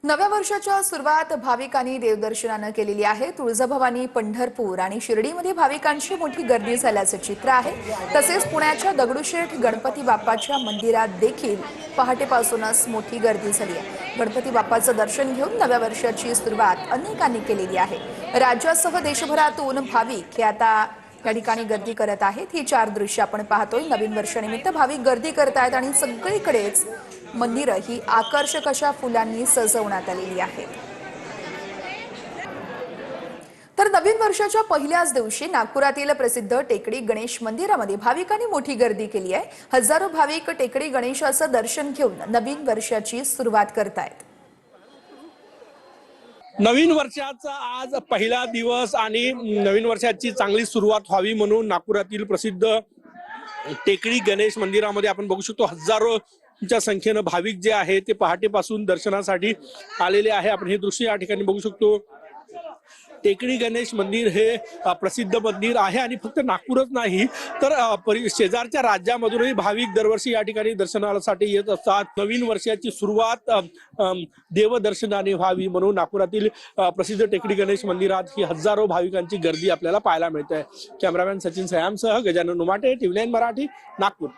नव्या वर्षाच्या सुरुवात भाविकांनी देवदर्शनानं केलेली आहे। तुळजाभवानी, पंढरपूर आणि शिर्डीमध्ये भाविकांची मोठी गर्दी झाल्याचं चित्र आहे। तसेच पुण्याच्या दगडूशेठ गणपती बाप्पाच्या मंदिरात देखील पहाटेपासूनच मोठी गर्दी झाली आहे। गणपती बाप्पाचं दर्शन घेऊन नव्या वर्षाची सुरुवात अनेकांनी केलेली आहे। राज्यासह देशभरातून भाविक हे आता या ठिकाणी गर्दी करत आहेत। ही चार दृश्य आपण पाहतोय। नवीन वर्षानिमित्त भाविक गर्दी करतायत आणि सगळीकडेच मंदिरं ही आकर्षक अशा फुलांनी सजवण्यात आलेली आहेत। तर नवीन वर्षाच्या पहिल्याच दिवशी नागपुरातील प्रसिद्ध टेकडी गणेश मंदिरामध्ये भाविकांनी मोठी गर्दी केली आहे। हजारो भाविक टेकडी गणेशाचं दर्शन घेऊन नवीन वर्षाची सुरुवात करतायत। नवीन वर्षाचा आज पहिला दिवस आणि नवीन वर्षाची चांगली सुरुवात व्हावी म्हणून नागपुरातील प्रसिद्ध टेकडी गणेश मंदिरामध्ये आपण बघू शकतो हजारोच्या संख्येने भाविक जे आहे ते पहाटेपासून दर्शनासाठी आलेले आहे। आपण हे दृश्य या ठिकाणी बघू शकतो। टेकडी गणेश मंदिर हे प्रसिद्ध मंदिर आहे आणि फक्त नागपूरच नाही तर शेजारच्या राज्यामधूनही भाविक दरवर्षी या ठिकाणी दर्शनासाठी येत असतात। नवीन वर्षाची सुरुवात देवदर्शनाने व्हावी म्हणून नागपुरातील प्रसिद्ध टेकडी गणेश मंदिरात ही हजारो भाविकांची गर्दी आपल्याला पाहायला मिळते। कॅमेरामॅन सचिन सयामसह गजानन उमाटे, TV9 मराठी, नागपूर।